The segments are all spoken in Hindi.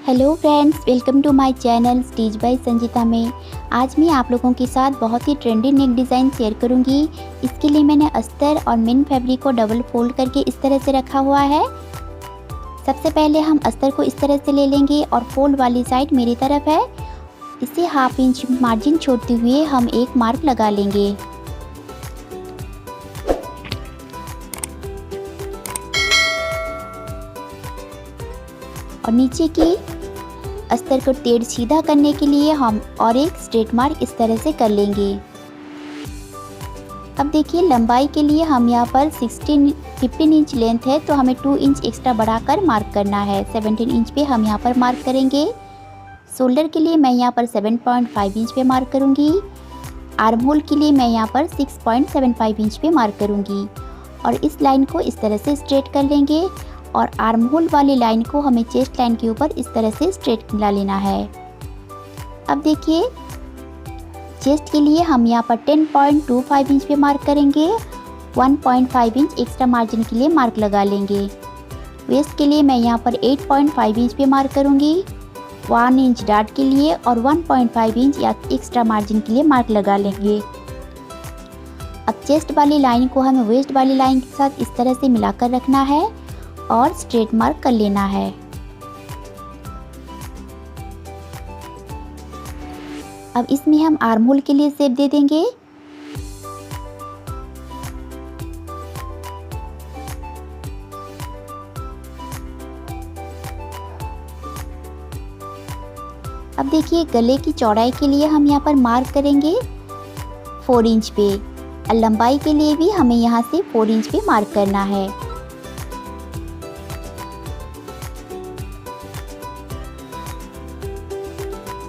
Hello friends, welcome to my channel stitch by Sanjeeta में। आज मैं आप लोगों के साथ बहुत ही ट्रेंडी नेक डिज़ाइन शेयर करूंगी। इसके लिए मैंने अस्तर और मिन फैब्रिक को डबल फोल्ड करके इस तरह से रखा हुआ है। सबसे पहले हम अस्तर को इस तरह से ले लेंगे और फोल्ड वाली साइड मेरी तरफ है। इसे हाफ इंच मार्जिन छोड़ते हुए हम एक मार्क लगा लेंगे। और नीचे की अस्तर को टेढ़ सीधा करने के लिए हम और एक स्ट्रेट मार्क इस तरह से कर लेंगे। अब देखिए, लंबाई के लिए हम यहाँ पर 15 इंच लेंथ है तो हमें 2 इंच एक्स्ट्रा बढ़ाकर मार्क करना है। 17 इंच पे हम यहाँ पर मार्क करेंगे। शोल्डर के लिए मैं यहाँ पर 7.5 इंच पे मार्क करूँगी। आर्म होल के लिए मैं यहाँ पर 6.75 इंच पे मार्क करूँगी। और इस लाइन को इस तरह से स्ट्रेट कर लेंगे और आर्म होल वाली लाइन को हमें चेस्ट लाइन के ऊपर इस तरह से स्ट्रेट मिला लेना है। अब देखिए, चेस्ट के लिए हम यहाँ पर 10.25 इंच पे मार्क करेंगे। 1.5 इंच एक्स्ट्रा मार्जिन के लिए मार्क लगा लेंगे। वेस्ट के लिए मैं यहाँ पर 8.5 इंच पे मार्क करूँगी। 1 इंच डार्ट के लिए और 1.5 इंच या एक्स्ट्रा मार्जिन के लिए मार्क लगा लेंगे। अब चेस्ट वाली लाइन को हमें वेस्ट वाली लाइन के साथ इस तरह से मिलाकर रखना है और स्ट्रेट मार्क कर लेना है। अब इसमें हम आर्म होल के लिए शेप दे देंगे। अब देखिए, गले की चौड़ाई के लिए हम यहाँ पर मार्क करेंगे 4 इंच पे और लंबाई के लिए भी हमें यहाँ से 4 इंच पे मार्क करना है।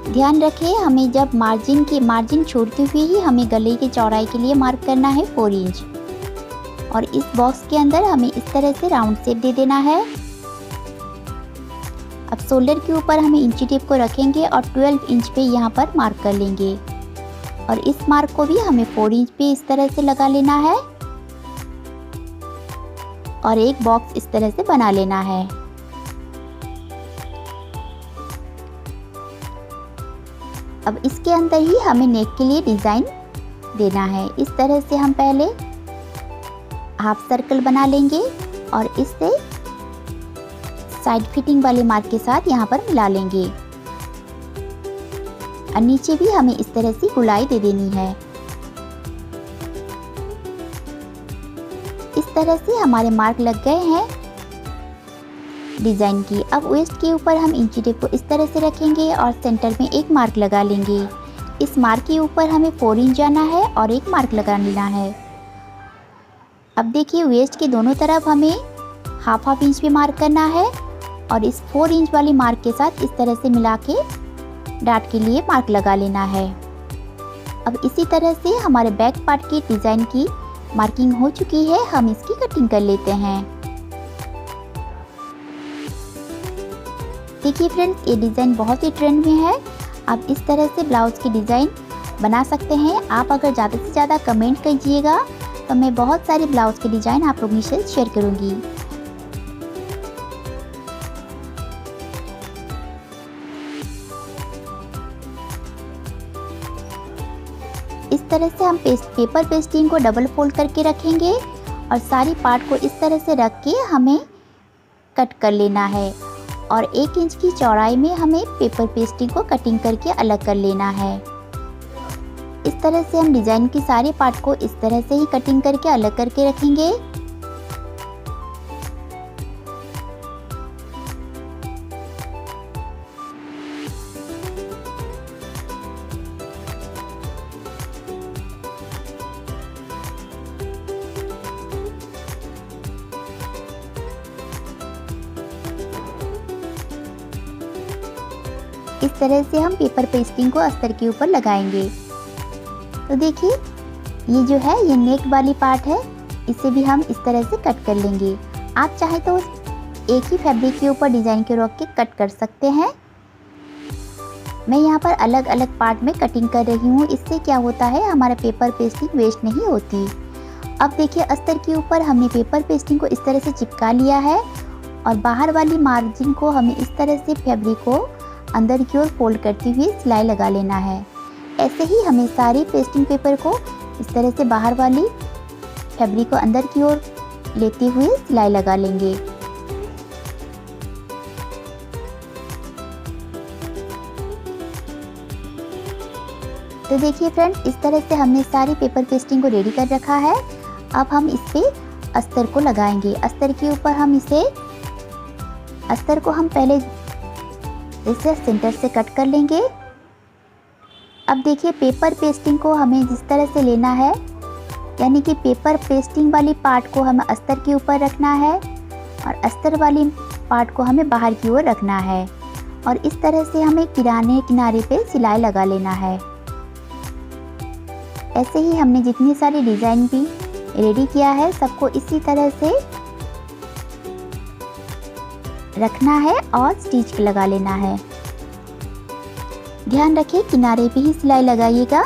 ध्यान रखें, हमें जब मार्जिन छोड़ते हुए ही हमें गले की चौड़ाई के लिए मार्क करना है 4 इंच। और इस बॉक्स के अंदर हमें इस तरह से राउंड शेप दे देना है। अब शोल्डर के ऊपर हमें इंची टेप को रखेंगे और 12 इंच पे यहाँ पर मार्क कर लेंगे। और इस मार्क को भी हमें 4 इंच पे इस तरह से लगा लेना है और एक बॉक्स इस तरह से बना लेना है। अब इसके अंदर ही हमें नेक के लिए डिज़ाइन देना है। इस तरह से हम पहले हाफ सर्कल बना लेंगे और इससे साइड फिटिंग वाले मार्क के साथ यहाँ पर मिला लेंगे। और नीचे भी हमें इस तरह से गुलाई दे देनी है। इस तरह से हमारे मार्क लग गए हैं डिज़ाइन की। अब वेस्ट के ऊपर हम इंची टेप को इस तरह से रखेंगे और सेंटर में एक मार्क लगा लेंगे। इस मार्क के ऊपर हमें 4 इंच जाना है और एक मार्क लगा लेना है। अब देखिए, वेस्ट के दोनों तरफ हमें हाफ इंच पे मार्क करना है और इस 4 इंच वाली मार्क के साथ इस तरह से मिला के डार्ट के लिए मार्क लगा लेना है। अब इसी तरह से हमारे बैक पार्ट की डिज़ाइन की मार्किंग हो चुकी है। हम इसकी कटिंग कर लेते हैं। देखिए फ्रेंड्स, ये डिज़ाइन बहुत ही ट्रेंड में है। आप इस तरह से ब्लाउज़ की डिज़ाइन बना सकते हैं। आप अगर ज़्यादा से ज़्यादा कमेंट कीजिएगा तो मैं बहुत सारे ब्लाउज़ के डिज़ाइन आप लोगों से शेयर करूँगी। इस तरह से हम पेपर पेस्टिंग को डबल फोल्ड करके रखेंगे और सारी पार्ट को इस तरह से रख के हमें कट कर लेना है। और 1 इंच की चौड़ाई में हमें पेपर पेस्टिंग को कटिंग करके अलग कर लेना है। इस तरह से हम डिज़ाइन की सारे पार्ट को इस तरह से ही कटिंग करके अलग करके रखेंगे। इस तरह से हम पेपर पेस्टिंग को अस्तर के ऊपर लगाएंगे। तो देखिए, ये जो है ये नेक वाली पार्ट है, इसे भी हम इस तरह से कट कर लेंगे। आप चाहे तो एक ही फैब्रिक के ऊपर डिज़ाइन के रख के कट कर सकते हैं। मैं यहाँ पर अलग अलग पार्ट में कटिंग कर रही हूँ। इससे क्या होता है, हमारा पेपर पेस्टिंग वेस्ट नहीं होती। अब देखिए, अस्तर के ऊपर हमने पेपर पेस्टिंग को इस तरह से चिपका लिया है और बाहर वाली मार्जिन को हमें इस तरह से फैब्रिक को अंदर की ओर फोल्ड करते हुए सिलाई लगा लेना है। ऐसे ही हमें सारी पेस्टिंग पेपर को इस तरह से बाहर वाली फैब्रिक को अंदर की ओर लेते हुए सिलाई लगा लेंगे। तो देखिए फ्रेंड्स, इस तरह से हमने सारी पेपर पेस्टिंग को रेडी कर रखा है। अब हम इस पे अस्तर को लगाएंगे। अस्तर के ऊपर हम अस्तर को हम पहले इसे सेंटर से कट कर लेंगे। अब देखिए, पेपर पेस्टिंग को हमें जिस तरह से लेना है, यानी कि पेपर पेस्टिंग वाली पार्ट को हमें अस्तर के ऊपर रखना है और अस्तर वाली पार्ट को हमें बाहर की ओर रखना है और इस तरह से हमें किनारे पे सिलाई लगा लेना है। ऐसे ही हमने जितनी सारी डिज़ाइन भी रेडी किया है सबको इसी तरह से रखना है और स्टिच लगा लेना है। ध्यान रखिए किनारे पे ही सिलाई लगाइएगा।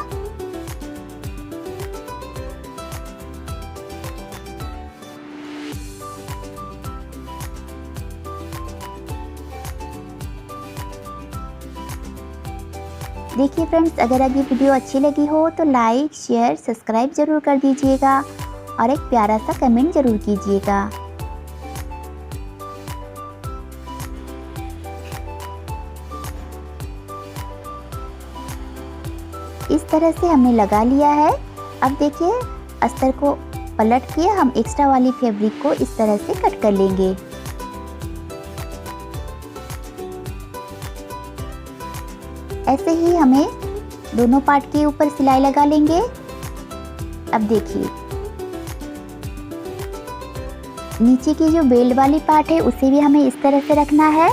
देखिए फ्रेंड्स, अगर ये वीडियो अच्छी लगी हो तो लाइक, शेयर, सब्सक्राइब ज़रूर कर दीजिएगा और एक प्यारा सा कमेंट ज़रूर कीजिएगा। इस तरह से हमने लगा लिया है। अब देखिए, अस्तर को पलट के हम एक्स्ट्रा वाली फैब्रिक को इस तरह से कट कर लेंगे। ऐसे ही हमें दोनों पार्ट के ऊपर सिलाई लगा लेंगे। अब देखिए, नीचे की जो बेल्ट वाली पार्ट है उसे भी हमें इस तरह से रखना है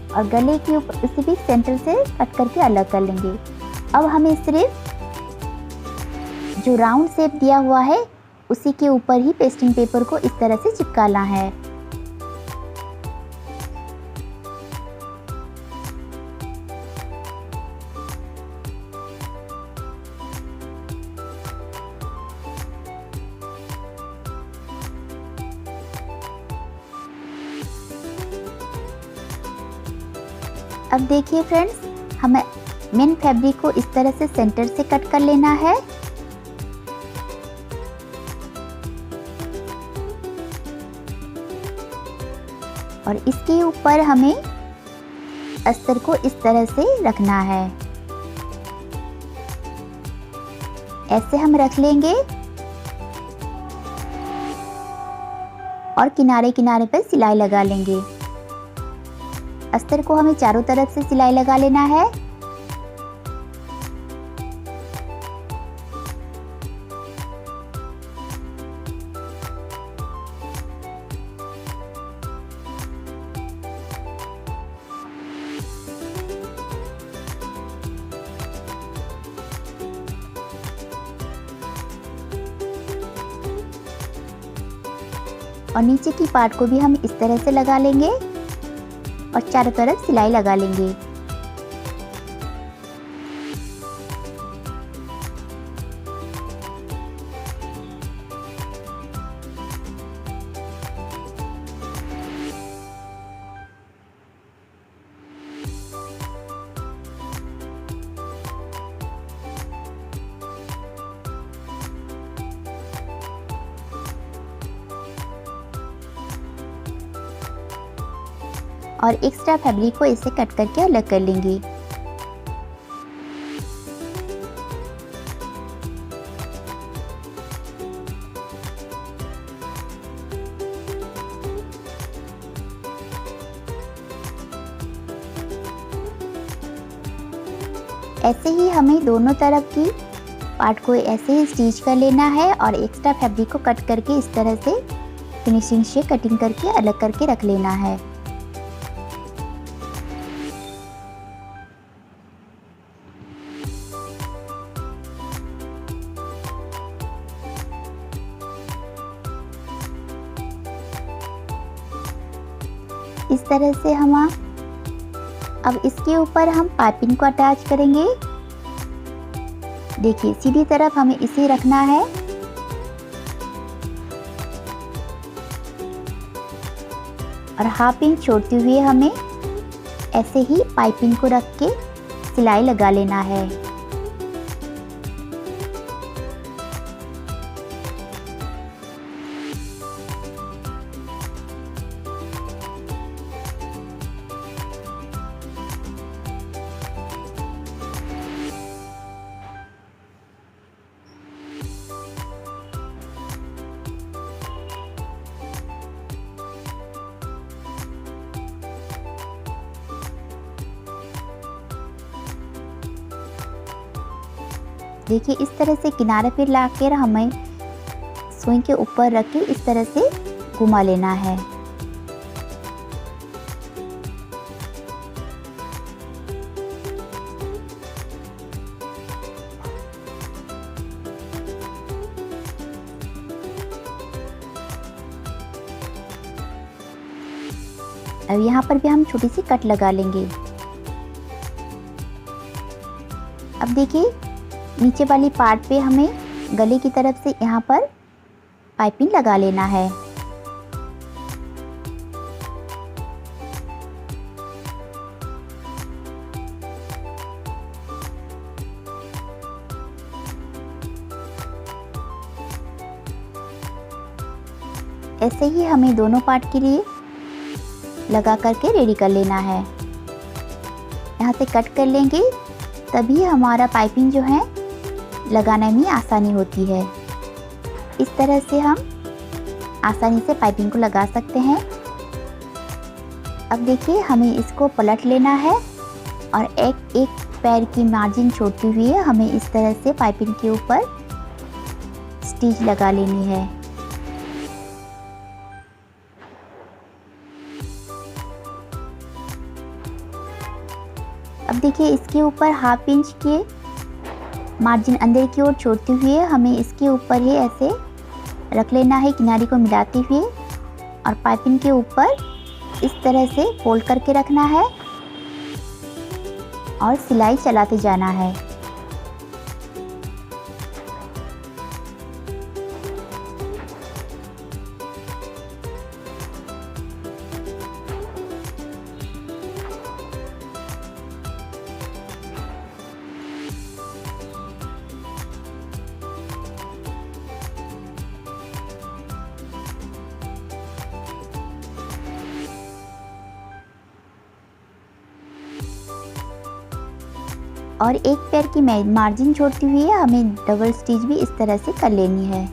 और गले के ऊपर उसे भी सेंटर से कट करके अलग कर लेंगे। अब हमें सिर्फ जो राउंड शेप दिया हुआ है उसी के ऊपर ही पेस्टिंग पेपर को इस तरह से चिपकाना है। अब देखिए फ्रेंड्स, हमें मेन फैब्रिक को इस तरह से सेंटर से कट कर लेना है और इसके ऊपर हमें अस्तर को इस तरह से रखना है। ऐसे हम रख लेंगे और किनारे किनारे पर सिलाई लगा लेंगे। अस्तर को हमें चारों तरफ से सिलाई लगा लेना है। और नीचे की पार्ट को भी हम इस तरह से लगा लेंगे और चारों तरफ सिलाई लगा लेंगे। और एक्स्ट्रा फैब्रिक को इसे कट करके अलग कर लेंगे। ऐसे ही हमें दोनों तरफ की पार्ट को ऐसे ही स्टिच कर लेना है और एक्स्ट्रा फैब्रिक को कट करके इस तरह से फिनिशिंग से कटिंग करके अलग करके रख लेना है। इस तरह से हम अब इसके ऊपर हम पाइपिंग को अटैच करेंगे। देखिए, सीधी तरफ हमें इसे रखना है और हाफ इंच छोड़ते हुए हमें ऐसे ही पाइपिंग को रख के सिलाई लगा लेना है। देखिए इस तरह से किनारे पे लाकर हमें सुई के ऊपर रख के इस तरह से घुमा लेना है। अब यहाँ पर भी हम छोटी सी कट लगा लेंगे। अब देखिए नीचे वाली पार्ट पे हमें गले की तरफ से यहाँ पर पाइपिंग लगा लेना है। ऐसे ही हमें दोनों पार्ट के लिए लगा करके रेडी कर लेना है। यहाँ से कट कर लेंगे, तभी हमारा पाइपिंग जो है लगाने में आसानी होती है। इस तरह से हम आसानी से पाइपिंग को लगा सकते हैं। अब देखिए हमें इसको पलट लेना है और एक पैर की मार्जिन छोड़ते हुए हमें इस तरह से पाइपिंग के ऊपर स्टिच लगा लेनी है। अब देखिए इसके ऊपर हाफ इंच के मार्जिन अंदर की ओर छोड़ते हुए हमें इसके ऊपर ही ऐसे रख लेना है किनारे को मिलाते हुए, और पाइपिंग के ऊपर इस तरह से फोल्ड करके रखना है और सिलाई चलाते जाना है। और एक पैर की मार्जिन छोड़ती हुई हमें डबल स्टिच भी इस तरह से कर लेनी है।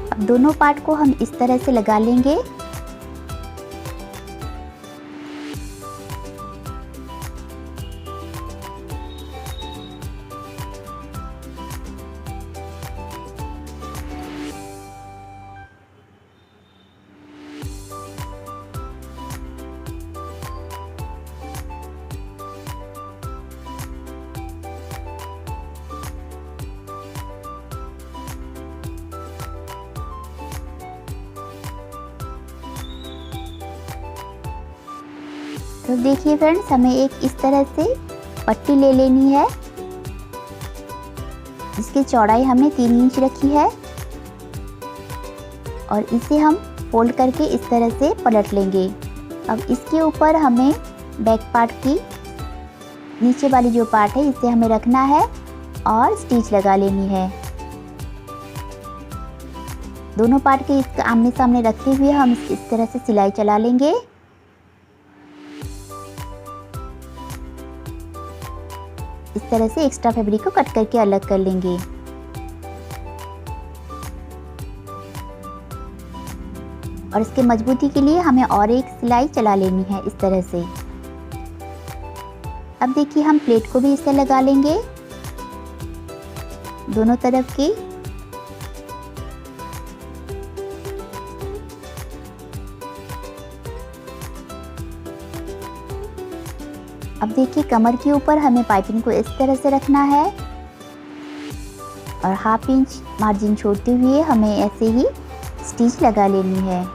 अब दोनों पार्ट को हम इस तरह से लगा लेंगे। तो देखिए फ्रेंड्स, हमें एक इस तरह से पट्टी ले लेनी है जिसकी चौड़ाई हमने 3 इंच रखी है, और इसे हम फोल्ड करके इस तरह से पलट लेंगे। अब इसके ऊपर हमें बैक पार्ट की नीचे वाली जो पार्ट है इसे हमें रखना है और स्टिच लगा लेनी है। दोनों पार्ट के इसके आमने सामने रखते हुए हम इस तरह से सिलाई चला लेंगे। इस तरह से एक्स्ट्रा फैब्रिक को कट करके अलग कर लेंगे। और इसके मजबूती के लिए हमें और एक सिलाई चला लेनी है इस तरह से। अब देखिए हम प्लेट को भी इससे लगा लेंगे दोनों तरफ की। अब देखिए कमर के ऊपर हमें पाइपिंग को इस तरह से रखना है और हाफ इंच मार्जिन छोड़ते हुए हमें ऐसे ही स्टिच लगा लेनी है।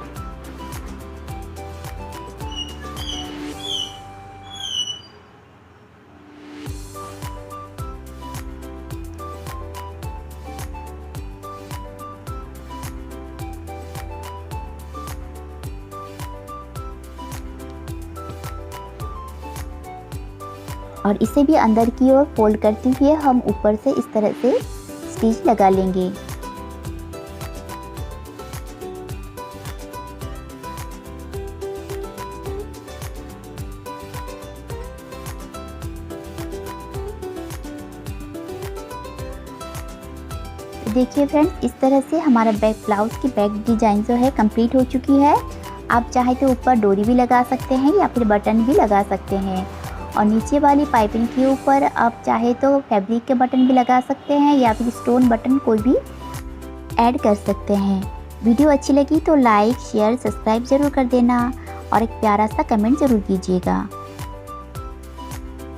और इसे भी अंदर की ओर फोल्ड करते हुए हम ऊपर से इस तरह से स्टिच लगा लेंगे। देखिए फ्रेंड्स, इस तरह से हमारा बैक ब्लाउज की बैक डिजाइन जो है कंप्लीट हो चुकी है। आप चाहे तो ऊपर डोरी भी लगा सकते हैं या फिर बटन भी लगा सकते हैं, और नीचे वाली पाइपिंग के ऊपर आप चाहे तो फैब्रिक के बटन भी लगा सकते हैं या फिर स्टोन बटन कोई भी ऐड कर सकते हैं। वीडियो अच्छी लगी तो लाइक शेयर सब्सक्राइब ज़रूर कर देना और एक प्यारा सा कमेंट ज़रूर कीजिएगा।